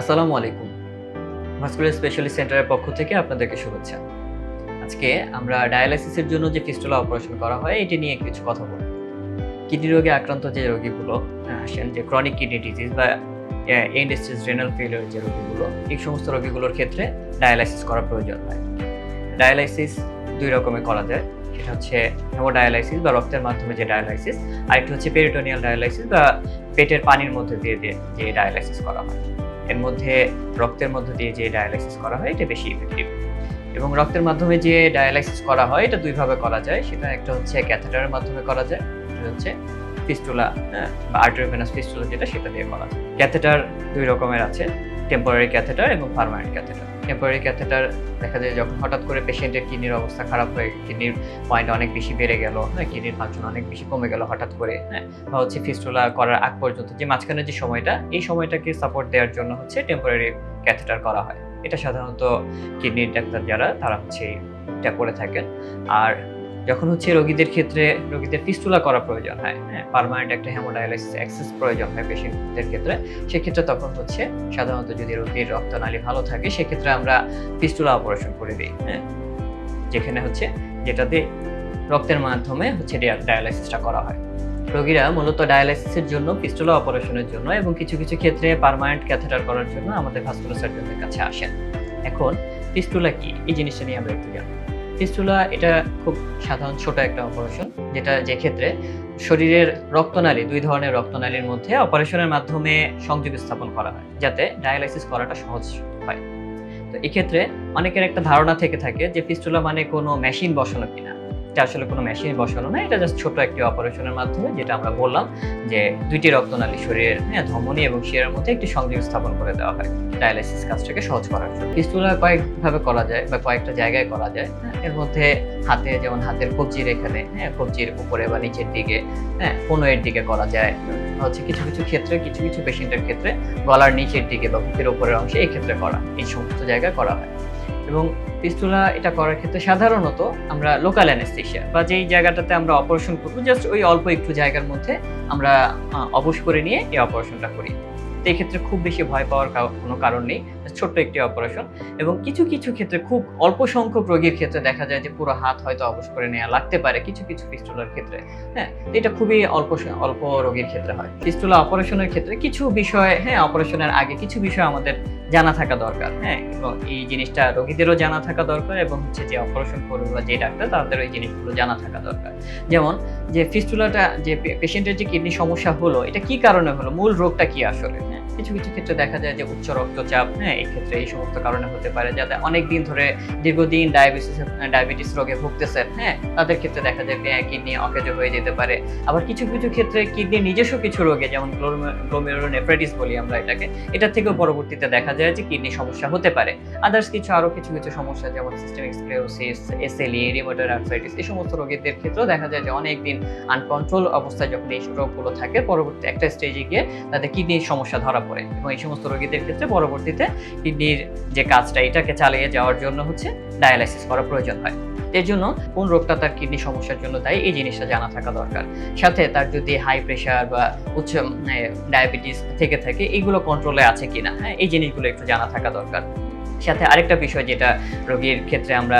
আসসালামু আলাইকুম। Vascular specialist সেন্টারের পক্ষ থেকে আপনাদেরকে শুভেচ্ছা। আজকে আমরা ডায়ালাইসিসের জন্য যে ফিস্টুলা অপারেশন করা হয় এটি নিয়ে কিছু কথা বলব। কিডনি রোগে আক্রান্ত যে রোগীগুলো আসেন, যে ক্রনিক কিডনি ডিজিজ বা এন্ড স্টেজ রেনাল ফেলিওর যে রোগীগুলো, এই সমস্ত রোগীগুলোর ক্ষেত্রে ডায়ালাইসিস করা প্রয়োজন হয়। ডায়ালাইসিস দুই রকমের করা যায়। সেটা হচ্ছে হেমোডায়ালাইসিস বা রক্তের মাধ্যমে যে ডায়ালাইসিস, আরেকটি হচ্ছে পেরিটোনিয়াল ডায়ালাইসিস বা পেটের পানির মধ্যে দিয়ে যে ডায়ালাইসিস করা হয়। এর মধ্যে রক্তের মধ্যে দিয়ে যে ডায়ালাইসিস করা হয় এটা বেশি ইফেক্টিভ। এবং রক্তের মাধ্যমে যে ডায়ালাইসিস করা হয় এটা দুইভাবে করা যায়। সেটা একটা হচ্ছে ক্যাথেটারের মাধ্যমে করা যায়, এটা হচ্ছে ফিস্টুলা বা আর্টেরিওভেনাস ফিস্টুলা সেটা দিয়ে করা যায়। ক্যাথেটার দুই রকমের আছে, টেম্পোরারি ক্যাথেটার এবং পার্মানেন্ট ক্যাথেটার। টেম্পোরারি ক্যাথেটার দেখা যায় যখন হঠাৎ করে পেশেন্টের কিডনির অবস্থা খারাপ হয়ে কিডনির পয়েন্ট অনেক বেশি বেড়ে গেল, কিডনির ফাংশন অনেক বেশি কমে গেল হঠাৎ করে, বা হচ্ছে ফিস্টুলা করার আগ পর্যন্ত যে মাঝখানে যে সময়টা, এই সময়টাকে সাপোর্ট দেওয়ার জন্য হচ্ছে টেম্পোরারি ক্যাথেটার করা হয়। এটা সাধারণত কিডনির ডাক্তার যারা তারা হচ্ছে এটা করে থাকেন। আর যখন হচ্ছে রোগীদের ফিস্টুলা করা প্রয়োজন হয়, পার্মানেন্ট একটা হেমোডায়ালাইসিস অ্যাক্সেস প্রয়োজন হয় পেশেন্টদের ক্ষেত্রে, সেক্ষেত্রে তখন হচ্ছে সাধারণত যদি রোগীর রক্তনালী ভালো থাকে সেক্ষেত্রে আমরা ফিস্টুলা অপারেশন করে দিই, যেখানে হচ্ছে যেটাতে রক্তের মাধ্যমে হচ্ছে ডায়ালাইসিসটা করা হয়। রোগীরা মূলত ডায়ালাইসিসের জন্য, ফিস্টুলা অপারেশনের জন্য এবং কিছু কিছু ক্ষেত্রে পার্মানেন্ট ক্যাথেটার করার জন্য আমাদের ভাস্কুলার সার্জনদের কাছে আসেন। এখন ফিস্টুলা কি, এই জিনিসটা নিয়ে আমরা একটু জানব। ফিস্টুলা এটা খুব সাধারণ ছোট একটা অপারেশন, যে ক্ষেত্রে শরীরের রক্তনালী, দুই ধরনের রক্তনালীর মধ্যে অপারেশনের মাধ্যমে সংযোগ স্থাপন করা হয় যাতে ডায়ালাইসিস করাটা সহজ হয়। তো এক্ষেত্রে অনেকের একটা ধারণা থেকে থাকে যে ফিস্টুলা মানে কোনো মেশিন বসানো কিনা। এটা আসলে কোনো মেশিন বসানো না, এটা জাস্ট ছোট একটি অপারেশনের মাধ্যমে, যেটা আমরা বললাম যে দুইটি রক্তনালী শরীরের ধমনী এবং শিরার মধ্যে একটি সংযোগ স্থাপন করে দেওয়া হয় ডায়ালাইসিস কাজটাকে সহজ করার জন্য। ফিস্টুলা কয়েকভাবে করা যায় বা কয়েকটা জায়গায় করা যায়। এর মধ্যে হাতে, যেমন হাতের কবজির এখানে, কবজির উপরে বা নিচের দিকে, কনুইয়ের দিকে করা যায়। হচ্ছে কিছু কিছু ক্ষেত্রে, কিছু কিছু পেশেন্টের ক্ষেত্রে গলার নিচের দিকে বা বুকের উপরের অংশে এই ক্ষেত্রে করা, এই সমস্ত জায়গায় করা হয়। এবং ফিস্টুলা এটা করার ক্ষেত্রে সাধারণত আমরা লোকাল অ্যানেস্থেশিয়া বা যেই জায়গাটাতে আমরা অপারেশন করব, জাস্ট ওই অল্প একটু জায়গার মধ্যে আমরা অবশ করে নিয়ে এই অপারেশনটা করি। তো এই ক্ষেত্রে খুব বেশি ভয় পাওয়ার কোনো কারণ নেই, ছোট্ট একটি অপারেশন। এবং কিছু কিছু ক্ষেত্রে, খুব অল্প সংখ্যক রোগীর ক্ষেত্রে দেখা যায় যে পুরো হাত হয়তো অবশ করে নেওয়া লাগতে পারে কিছু কিছু ফিস্টুলার ক্ষেত্রে। এটা খুবই অল্প রোগীর ক্ষেত্রে হয়। ফিস্টুলা অপারেশনের ক্ষেত্রে কিছু বিষয়, অপারেশনের আগে কিছু বিষয় আমাদের জানা থাকা দরকার, এবং এই জিনিসটা রোগীদেরও জানা থাকা দরকার এবং হচ্ছে যে অপারেশন করবে বা যে ডাক্তার তাদের ওই জিনিসগুলো জানা থাকা দরকার। যেমন যে ফিস্টুলাটা, যে পেশেন্টের যে কিডনি সমস্যা হলো, এটা কি কারণে হলো, মূল রোগটা কি আসলে। কিছু কিছু ক্ষেত্রে দেখা যায় যে উচ্চ রক্তচাপ, এই ক্ষেত্রে এই সমস্ত কারণে হতে পারে। যাতে অনেকদিন ধরে দীর্ঘদিন ডায়াবেটিস রোগে ভুগতেছেন, তাদের ক্ষেত্রে দেখা যায় কিডনি অকেজো হয়ে যেতে পারে। আবার কিছু কিছু ক্ষেত্রে কিডনি নিজস্ব কিছু রোগে, যেমন গ্লোমেরুলোনেফ্রাইটিস বলি আমরা এটাকে, এটার থেকেও পরবর্তীতে দেখা যায় যে কিডনি সমস্যা হতে পারে। আদার্স আরো কিছু কিছু সমস্যা, যেমন systemic sclerosis, SLE, rheumatoid arthritis, এই সমস্ত রোগীদের ক্ষেত্রেও দেখা যায় যে অনেকদিন আনকন্ট্রোল অবস্থায় যখন এই রোগগুলো থাকে, পরবর্তী একটা স্টেজে গিয়ে তাদের কিডনির সমস্যা ধরা পড়ে। এবং এই সমস্ত রোগীদের ক্ষেত্রে পরবর্তীতে কিডনির যে কাজটা, এটাকে চালিয়ে যাওয়ার জন্য হচ্ছে ডায়ালাইসিস করা প্রয়োজন হয়। এর জন্য কোন রোগটা তার কিডনি সমস্যার জন্য দায়ী, এই জিনিসটা জানা থাকা দরকার। সাথে তার যদি হাই প্রেশার বা উচ্চ ডায়াবেটিস থেকে থাকে, এইগুলো কন্ট্রোলে আছে কিনা, এই জিনিসগুলো একটু জানা থাকা দরকার। সাথে আরেকটা বিষয় যেটা রোগীর ক্ষেত্রে আমরা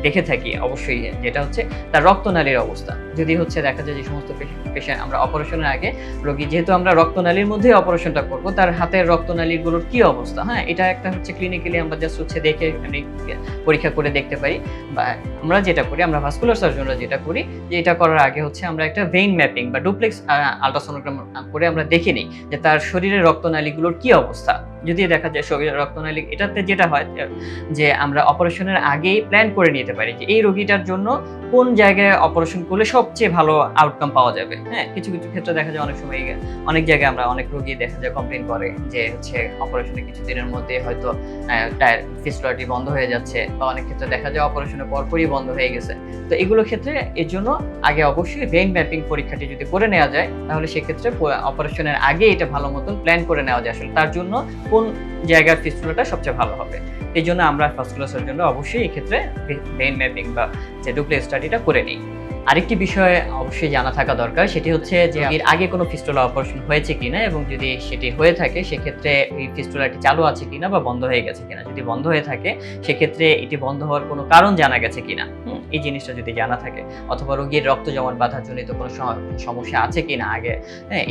দেখে থাকি অবশ্যই, যেটা হচ্ছে তার রক্তনালীর অবস্থা। যদি হচ্ছে দেখা যায় যে সমস্ত পেশেন্ট আমরা অপারেশনের আগে রোগী, যেহেতু আমরা রক্তনালীর মধ্যেই অপারেশনটা করব, তার হাতের রক্তনালীগুলোর কি অবস্থা, এটা একটা হচ্ছে ক্লিনিক্যালি আমরা জাস্ট হচ্ছে দেখে পরীক্ষা করে দেখতে পারি। বা আমরা যেটা করি, আমরা ভাস্কুলার সার্জনরা যেটা করি, যে এটা করার আগে হচ্ছে আমরা একটা ভেইন ম্যাপিং বা ডুপ্লেক্স আল্ট্রাসোনোগ্রাম করে আমরা দেখে নিই যে তার শরীরের রক্তনালীগুলোর কি অবস্থা। যদি দেখা যায় শরীরের রক্তনালী, এটাতে যেটা হয় যে আমরা অপারেশনের আগেই প্ল্যান করে নিতে পারি যে এই রোগীটার জন্য কোন জায়গায় অপারেশন করলে সবচেয়ে ভালো আউটকাম পাওয়া যাবে। কিছু কিছু ক্ষেত্রে দেখা যায় অনেক সময় অনেক জায়গায় আমরা অনেক রোগী দেখা যায় কমপ্লেন করে যে হচ্ছে অপারেশনের কিছুদিনের মধ্যে হয়তো ফিস্টুলাটি বন্ধ হয়ে যাচ্ছে, বা অনেক ক্ষেত্রে দেখা যায় অপারেশনের পরপরই বন্ধ হয়ে গেছে। তো এগুলো ক্ষেত্রে এর জন্য আগে অবশ্যই ভেইন ম্যাপিং পরীক্ষাটি যদি করে নেওয়া যায়, তাহলে সেক্ষেত্রে অপারেশনের আগে এটা ভালো মতন প্ল্যান করে নেওয়া যায় আসলে তার জন্য কোন জায়গার ফিস্টুলাটা সবচেয়ে ভালো হবে। এই জন্য আমরা ভাস্কুলার সার্জনরা অবশ্যই এই ক্ষেত্রে ভেইন ম্যাপিং বা যে ডুপ্লেক্স স্টাডিটা করে নিই। আরেকটি বিষয় অবশ্যই জানা থাকা দরকার, সেটি হচ্ছে যে এর আগে কোনো ফিস্টুলা অপারেশন হয়েছে কিনা, এবং যদি সেটি হয়ে থাকে সেক্ষেত্রে এই ফিস্টুলাটি চালু আছে কিনা বা বন্ধ হয়ে গেছে কিনা। যদি বন্ধ হয়ে থাকে সেক্ষেত্রে এটি বন্ধ হওয়ার কোনো কারণ জানা গেছে কিনা, এই জিনিসটা যদি জানা থাকে, অথবা রোগীর রক্ত জমাট বাধাজনিত কোনো সমস্যা আছে কিনা আগে,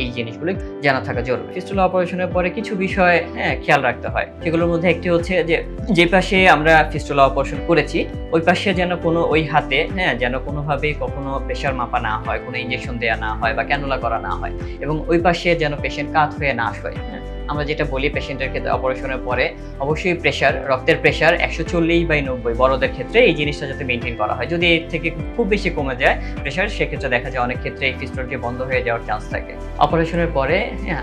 এই জিনিসগুলো জানা থাকা জরুরি। ফিস্টুলা অপারেশনের পরে কিছু বিষয় খেয়াল রাখতে হয়। সেগুলোর মধ্যে একটি হচ্ছে যে পাশে আমরা ফিস্টুলা অপারেশন করেছি ওই পাশে যেন কোনো, ওই হাতে যেন কোনোভাবেই কখনো প্রেশার মাপা না হয়, কোনো ইনজেকশন দেওয়া না হয় বা ক্যানুলা করা না হয়, এবং ওই পাশে যেন পেশেন্ট কাত হয়ে না শোয়। আমরা যেটা বলি পেশেন্টের ক্ষেত্রে অপারেশনের পরে অবশ্যই প্রেশার, রক্তের প্রেশার 140/90 বড়দের ক্ষেত্রে এই জিনিসটা যাতে মেনটেন করা হয়। যদি এর থেকে খুব বেশি কমে যায় প্রেশার, সেক্ষেত্রে দেখা যায় অনেক ক্ষেত্রে এই ফিস্টুলাটি বন্ধ হয়ে যাওয়ার চান্স থাকে। অপারেশনের পরে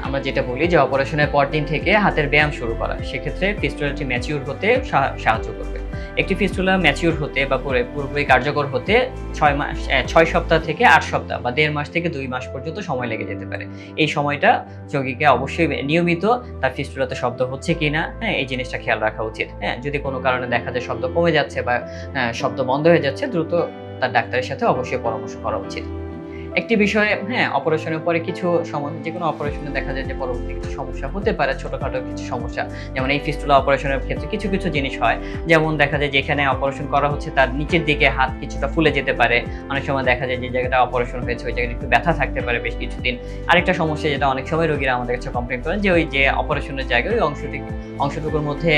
আমরা যেটা বলি যে অপারেশনের পর দিন থেকে হাতের ব্যায়াম শুরু করা, সেক্ষেত্রে ফিস্টুলাটি ম্যাচিউর হতে সাহায্য করবে। একটি ফিস্টুলা ম্যাচিউর হতে বা পুরোপুরি কার্যকর হতে 6 সপ্তাহ থেকে 8 সপ্তাহ বা 1.5 মাস থেকে 2 মাস পর্যন্ত সময় লেগে যেতে পারে। এই সময়টা রোগীকে অবশ্যই নিয়মিত তার ফিস্টুলাতে শব্দ হচ্ছে কিনা এই জিনিসটা খেয়াল রাখা উচিত। যদি কোনো কারণে দেখা যায় শব্দ কমে যাচ্ছে বা শব্দ বন্ধ হয়ে যাচ্ছে, দ্রুত তার ডাক্তারের সাথে অবশ্যই পরামর্শ করা উচিত। একটি বিষয়ে অপারেশনের পরে কিছু যে কোনো অপারেশনে দেখা যায় যে পরবর্তী কিছু সমস্যা হতে পারে, ছোটখাটো কিছু সমস্যা, যেমন এই ফিস্টুলা অপারেশনের ক্ষেত্রে কিছু কিছু জিনিস হয়, যেমন দেখা যায় যেখানে অপারেশন করা হচ্ছে তার নিচের দিকে হাত কিছুটা ফুলে যেতে পারে। অনেক সময় দেখা যায় যে জায়গাটা অপারেশন হয়েছে ওই জায়গাটা একটু ব্যথা থাকতে পারে বেশ কিছুদিন। আরেকটা সমস্যা যেটা অনেক সময় রোগীরা আমাদের কাছে কমপ্লেন করেন যে ওই যে অপারেশনের জায়গায় ওই অংশটুকুর মধ্যে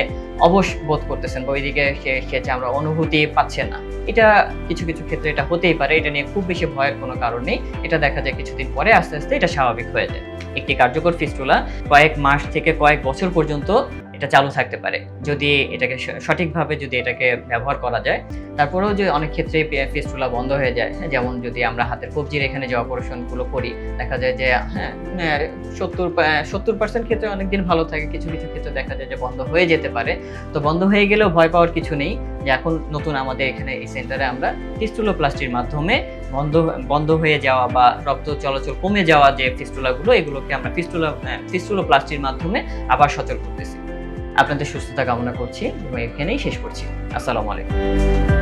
অবশ বোধ করতেছেন বা ওইদিকে সে আমরা অনুভূতি পাচ্ছেন না। এটা কিছু কিছু ক্ষেত্রে এটা হতেই পারে, এটা নিয়ে খুব বেশি ভয়ের কোনো কারণ নেই। এটা দেখা যায় কিছুদিন পরে আস্তে আস্তে এটা স্বাভাবিক হয়ে যায়। একটি কার্যকর ফিস্টুলা কয়েক মাস থেকে কয়েক বছর পর্যন্ত এটা চালু থাকতে পারে যদি এটাকে সঠিকভাবে এটাকে ব্যবহার করা যায়। তারপরেও যে অনেক ক্ষেত্রে ফিস্টুলা বন্ধ হয়ে যায়, যেমন যদি আমরা হাতের কবজির এখানে যে অপারেশনগুলো করি দেখা যায় যে 70% ক্ষেত্রে অনেকদিন ভালো থাকে, কিছু কিছু ক্ষেত্রে দেখা যায় যে বন্ধ হয়ে যেতে পারে। তো বন্ধ হয়ে গেলেও ভয় পাওয়ার কিছু নেই, যে এখন নতুন আমাদের এখানে এই সেন্টারে আমরা ফিস্টুলোপ্লাস্টির মাধ্যমে বন্ধ হয়ে যাওয়া বা রক্ত চলাচল কমে যাওয়া যে ফিস্টুলাগুলো, এগুলোকে আমরা ফিস্টুলোপ্লাস্টির মাধ্যমে আবার সচল করতেছি। আপনাদের সুস্থতা কামনা করছি এবং এখানেই শেষ করছি। আসসালামু আলাইকুম।